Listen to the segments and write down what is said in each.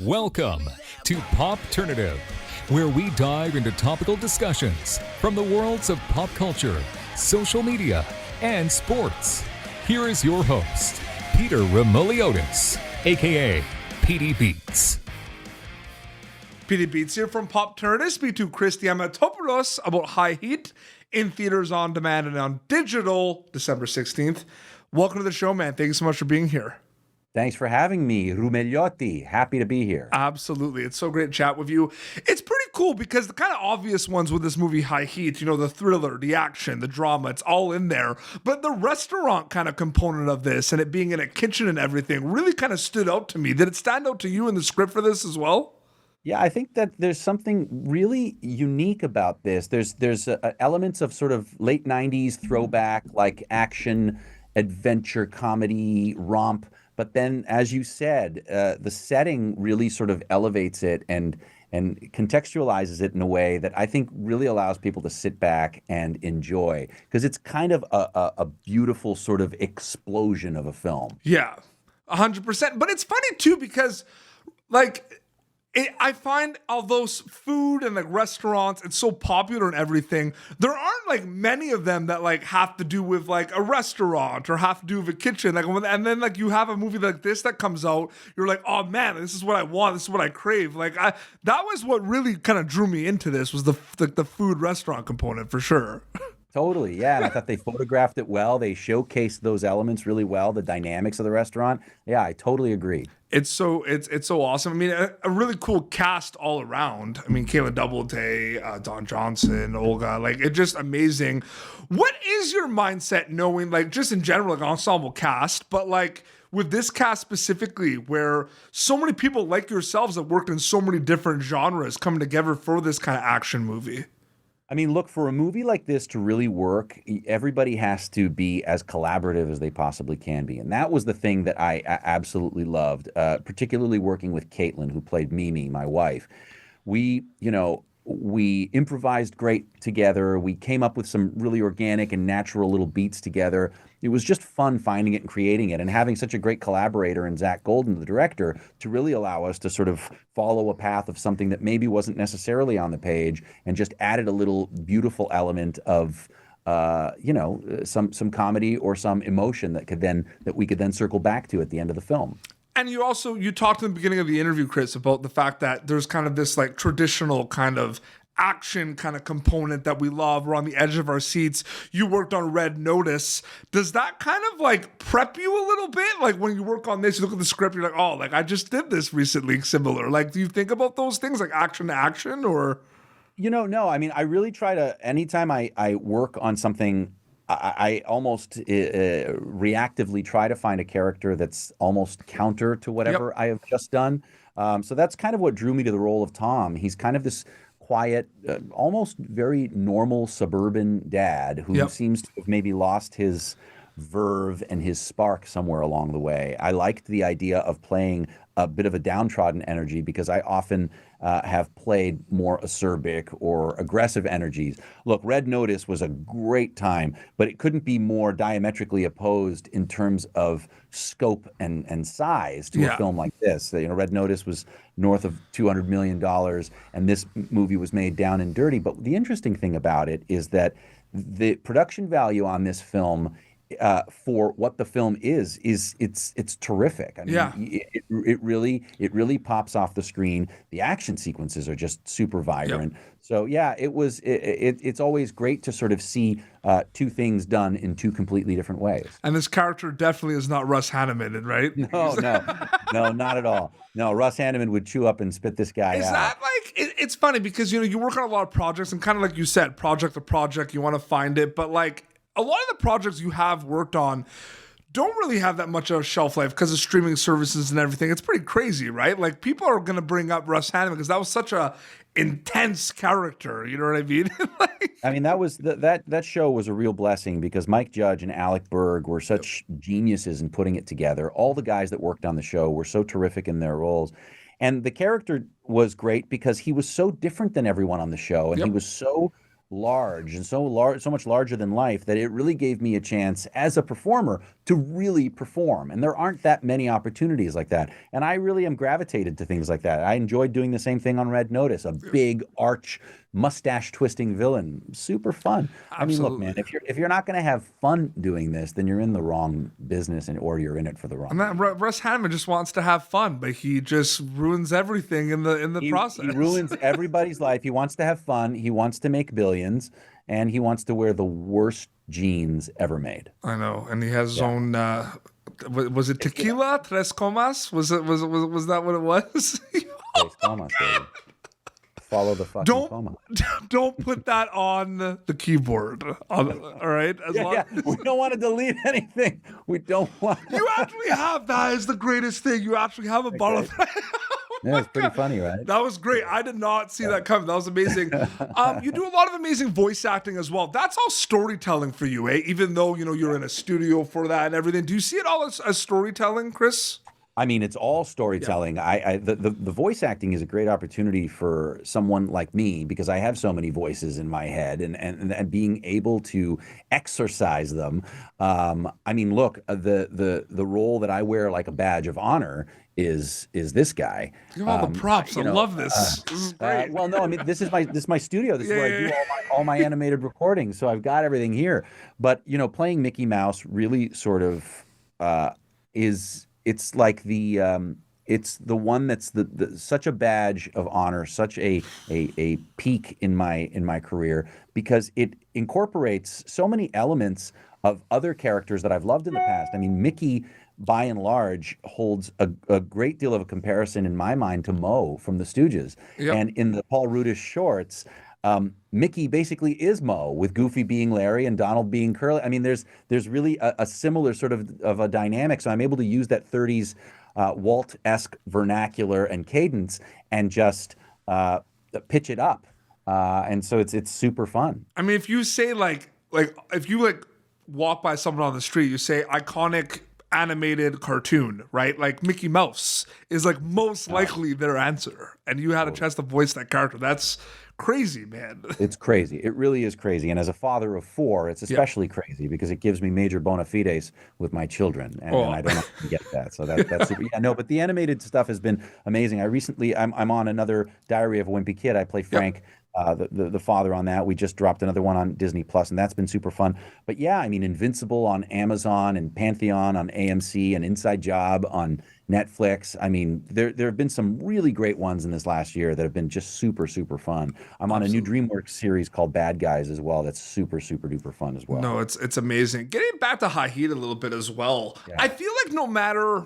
Welcome to Popternative, where we dive into topical discussions from the worlds of pop culture, social media, and sports. Here is your host, Peter Remoliotis, aka PD Beats. PD Beats here from Popternative. Speak to Chris Diamantopoulos about High Heat in theaters, on demand, and on digital December 16th. Welcome to the show, man. Thank you so much for being here. Thanks for having me, Rumeliotti. Happy to be here. Absolutely. It's so great to chat with you. It's pretty cool because the kind of obvious ones with this movie, High Heat, you know, the thriller, the action, the drama, it's all in there. But the restaurant kind of component of this and it being in a kitchen and everything really kind of stood out to me. Did it stand out to you in the script for this as well? Yeah, I think that there's something really unique about this. There's elements of sort of late 90s throwback, like action, adventure, comedy, romp. But then, as you said, the setting really sort of elevates it and contextualizes it in a way that I think really allows people to sit back and enjoy, because it's kind of a beautiful sort of explosion of a film. Yeah, 100%. But it's funny too because, like, I find although food and like restaurants, it's so popular and everything, there aren't like many of them that like have to do with like a restaurant or have to do with a kitchen. Like, and then like you have a movie like this that comes out, you're like, oh man, this is what I want, this is what I crave. Like that was what really kind of drew me into this, was the food restaurant component for sure. Totally, yeah. And I thought they photographed it well. They showcased those elements really well, the dynamics of the restaurant. Yeah, I totally agree. It's so awesome. I mean, a really cool cast all around. I mean, Kayla Doubleday, Don Johnson, Olga, like it's just amazing. What is your mindset knowing, like, just in general, like ensemble cast, but like with this cast specifically, where so many people like yourselves that worked in so many different genres coming together for this kind of action movie? I mean, look, for a movie like this to really work, everybody has to be as collaborative as they possibly can be. And that was the thing that I absolutely loved, particularly working with Caitlin, who played Mimi, my wife. We improvised great together. We came up with some really organic and natural little beats together. It was just fun finding it and creating it, and having such a great collaborator in Zach Golden, the director, to really allow us to sort of follow a path of something that maybe wasn't necessarily on the page and just added a little beautiful element of some comedy or some emotion that we could then circle back to at the end of the film. And you talked in the beginning of the interview, Chris, about the fact that there's kind of this like traditional kind of action kind of component that we love. We're on the edge of our seats. You worked on Red Notice. Does that kind of like prep you a little bit? Like when you work on this, you look at the script, you're like, oh, like I just did this recently, similar. Like, do you think about those things like action to action or? No, I mean, I really try to, anytime I work on something, I almost reactively try to find a character that's almost counter to whatever I have just done. So that's kind of what drew me to the role of Tom. He's kind of this quiet, almost very normal suburban dad who seems to have maybe lost his verve and his spark somewhere along the way. I liked the idea of playing a bit of a downtrodden energy because I often have played more acerbic or aggressive energies. Look, Red Notice was a great time, but it couldn't be more diametrically opposed in terms of scope and size to a film like this. Red Notice was north of $200 million, and this movie was made down and dirty. But the interesting thing about it is that the production value on this film, for what the film is it's terrific. I mean, it really pops off the screen. The action sequences are just super vibrant. So yeah, it's always great to sort of see two things done in two completely different ways. And this character definitely is not Russ Hanneman, right? No, not at all. No, Russ Hanneman would chew up and spit this guy out. Is that like, it's funny because, you work on a lot of projects and kind of like you said, project to project, you want to find it, but like, a lot of the projects you have worked on don't really have that much of a shelf life because of streaming services and everything. It's pretty crazy, right? Like people are going to bring up Russ Hanneman because that was such a intense character. You know what I mean? I mean, that show was a real blessing because Mike Judge and Alec Berg were such geniuses in putting it together. All the guys that worked on the show were so terrific in their roles. And the character was great because he was so different than everyone on the show. And he was so large and so much larger than life that it really gave me a chance as a performer to really perform. And there aren't that many opportunities like that. And I really am gravitated to things like that. I enjoyed doing the same thing on Red Notice, a big arch mustache twisting villain. Super fun. I mean, look, man, if you're not going to have fun doing this, then you're in the wrong business or you're in it for the wrong reason. Russ Hanneman just wants to have fun, but he just ruins everything in the process. He ruins everybody's life. He wants to have fun. He wants to make billions, and he wants to wear the worst jeans ever made. I know, and he has his own. Was it tequila? Tres Comas? Was that what it was? Tres Comas, baby. Follow the fucking coma. Don't put that on the keyboard. All right? We don't want to delete anything. We don't want. You actually have that is the greatest thing. You actually have a bottle of that. Yeah, it's pretty funny, right? That was great. I did not see that coming. That was amazing. You do a lot of amazing voice acting as well. That's all storytelling for you, eh? Even though, you're in a studio for that and everything. Do you see it all as storytelling, Chris? I mean, it's all storytelling. Yeah. The voice acting is a great opportunity for someone like me because I have so many voices in my head, and being able to exercise them. I mean, look, the role that I wear like a badge of honor is this guy. Look at all the props. I love this. This is great. Well, no, I mean, this is my studio. This is where I do all my animated recordings. So I've got everything here. But playing Mickey Mouse really sort of is. It's like it's the one that's the such a badge of honor, such a peak in my career because it incorporates so many elements of other characters that I've loved in the past. I mean, Mickey, by and large, holds a great deal of a comparison in my mind to Moe from the Stooges. Yep. And in the Paul Rudish shorts, Mickey basically is Moe, with Goofy being Larry and Donald being Curly. I mean, there's really a similar sort of a dynamic. So I'm able to use that 30s Walt-esque vernacular and cadence and just pitch it up. And so it's super fun. I mean, if you say like if you walk by someone on the street, you say iconic animated cartoon, right? Like Mickey Mouse is most likely their answer. And you had a chance to voice that character. That's crazy, man. It's crazy. It really is crazy. And as a father of 4, it's especially crazy because it gives me major bona fides with my children. And I don't often get that. So that's super. Yeah, no, but the animated stuff has been amazing. I'm on another Diary of a Wimpy Kid. I play Frank, the father on that. We just dropped another one on Disney Plus, and that's been super fun. But yeah, I mean, Invincible on Amazon and Pantheon on AMC and Inside Job on Netflix. I mean, there have been some really great ones in this last year that have been just super, super fun. I'm on a new DreamWorks series called Bad Guys as well. That's super, super duper fun as well. No, it's amazing. Getting back to High Heat a little bit as well. Yeah. I feel like no matter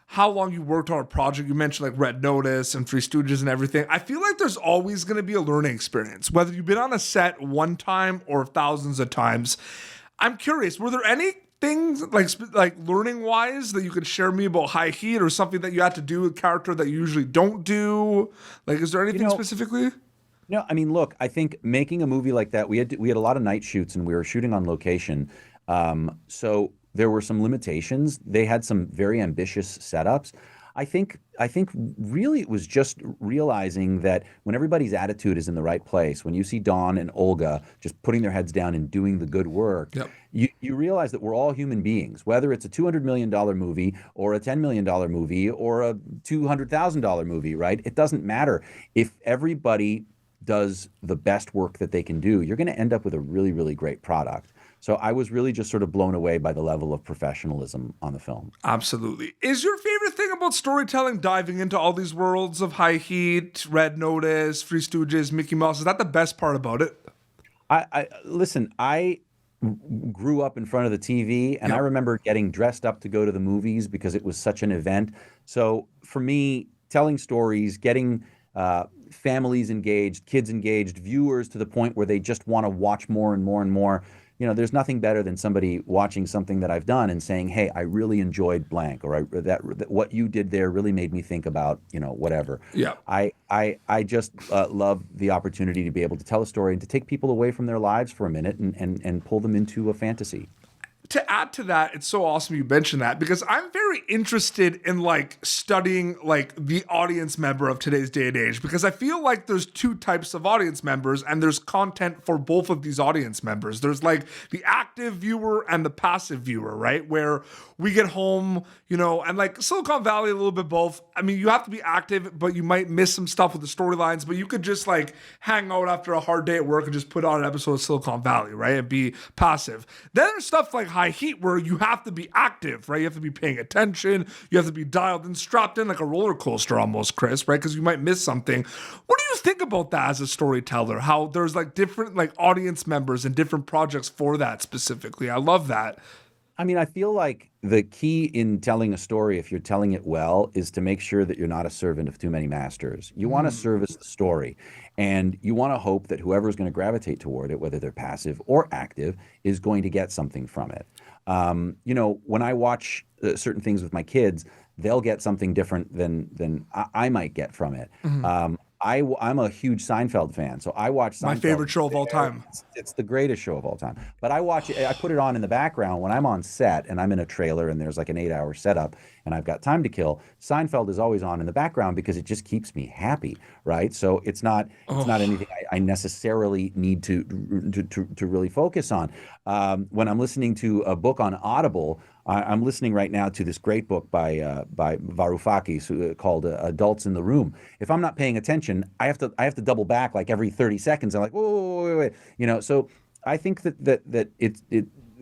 how long you worked on a project, you mentioned like Red Notice and Three Stooges and everything, I feel like there's always going to be a learning experience, whether you've been on a set one time or thousands of times. I'm curious, were there any things like learning wise that you could share me about High Heat, or something that you had to do with character that you usually don't do? Like, is there anything specifically? No, I mean, look, I think making a movie like that, we had a lot of night shoots and we were shooting on location. So there were some limitations. They had some very ambitious setups. I think really it was just realizing that when everybody's attitude is in the right place, when you see Dawn and Olga just putting their heads down and doing the good work, you realize that we're all human beings, whether it's a $200 million movie or a $10 million movie or a $200,000 movie, right? It doesn't matter. If everybody does the best work that they can do, you're going to end up with a really, really great product. So I was really just sort of blown away by the level of professionalism on the film. Absolutely. Is your favorite thing about storytelling diving into all these worlds of High Heat, Red Notice, Three Stooges, Mickey Mouse? Is that the best part about it? Listen, I grew up in front of the TV, and I remember getting dressed up to go to the movies because it was such an event. So for me, telling stories, getting families engaged, kids engaged, viewers to the point where they just want to watch more and more and more. There's nothing better than somebody watching something that I've done and saying, "Hey, I really enjoyed blank," or that what you did there really made me think about, whatever. Yeah. I just love the opportunity to be able to tell a story and to take people away from their lives for a minute and pull them into a fantasy. to add to that, it's so awesome you mentioned that, because I'm very interested in like studying like the audience member of today's day and age, because I feel like there's two types of audience members and there's content for both of these audience members. There's like the active viewer and the passive viewer, right? Where we get home, you know, and like Silicon Valley, a little bit both. I mean, you have to be active, but you might miss some stuff with the storylines, but you could just like hang out after a hard day at work and just put on an episode of Silicon Valley, right? And be passive. Then there's stuff like High Heat where you have to be active, right? You have to be paying attention. You have to be dialed and strapped in like a roller coaster almost, Chris, right? Because you might miss something. What do you think about that as a storyteller? How there's like different like audience members and different projects for that specifically. I love that. I mean, I feel like the key in telling a story, if you're telling it well, is to make sure that you're not a servant of too many masters. You want to service the story, and you want to hope that whoever is going to gravitate toward it, whether they're passive or active, is going to get something from it. You know, when I watch certain things with my kids, they'll get something different than I might get from it. I'm a huge Seinfeld fan, so I watch Seinfeld. My favorite show of all time. It's the greatest show of all time. But I watch it, I put it on in the background when I'm on set and I'm in a trailer and there's like an 8-hour setup and I've got time to kill. Seinfeld is always on in the background because it just keeps me happy, right? So it's not anything I necessarily need to really focus on. When I'm listening to a book on Audible, I'm listening right now to this great book by Varoufakis called Adults in the Room. If I'm not paying attention, I have to double back like every 30 seconds. I'm like, whoa, wait. You know, so I think that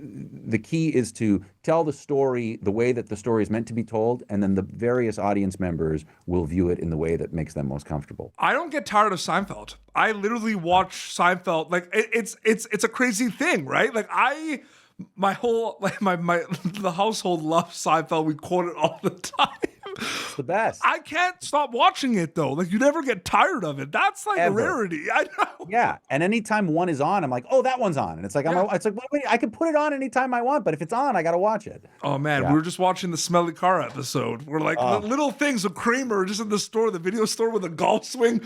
the key is to tell the story the way that the story is meant to be told, and then the various audience members will view it in the way that makes them most comfortable. I don't get tired of Seinfeld. I literally watch Seinfeld. Like it's a crazy thing, right? Like my whole the household loves Seinfeld. We quote it all the time. It's the best. I can't stop watching it though. Like you never get tired of it. That's like a rarity. I know. Yeah, and anytime one is on, I'm like, oh, that one's on, and it's like it's like wait, I can put it on anytime I want, but if it's on, I gotta watch it. Oh man, we were just watching the Smelly Car episode. We're like little things with Kramer just in the store, the video store with a golf swing.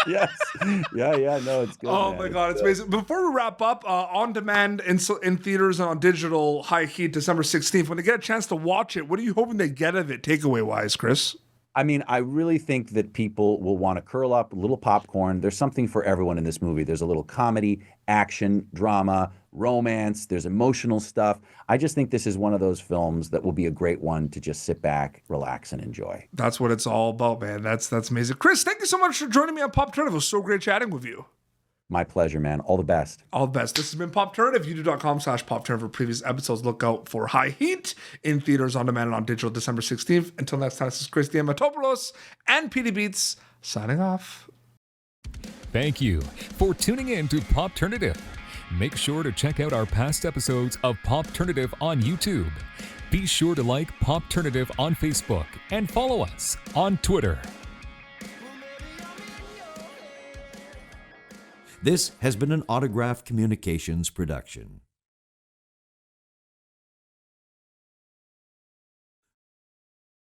Yes. Yeah. No, it's good. Oh man. my God, it's amazing. Before we wrap up, on demand in theaters and on digital, High Heat, December 16th. When they get a chance to watch it, what are you hoping they get of it, takeaway wise, Chris? I mean, I really think that people will want to curl up, a little popcorn. There's something for everyone in this movie. There's a little comedy, action, drama, romance. There's emotional stuff. I just think this is one of those films that will be a great one to just sit back, relax, and enjoy. That's what it's all about, man. That's amazing. Chris, thank you so much for joining me on Popternative. It was so great chatting with you. My pleasure, man. All the best. All the best. This has been Popternative. YouTube.com/Popternative for previous episodes. Look out for High Heat in theaters, on demand, and on digital December 16th. Until next time, this is Chris Diamantopoulos and PD Beats signing off. Thank you for tuning in to Popternative. Make sure to check out our past episodes of Popternative on YouTube. Be sure to like Popternative on Facebook and follow us on Twitter. This has been an Autograph Communications production.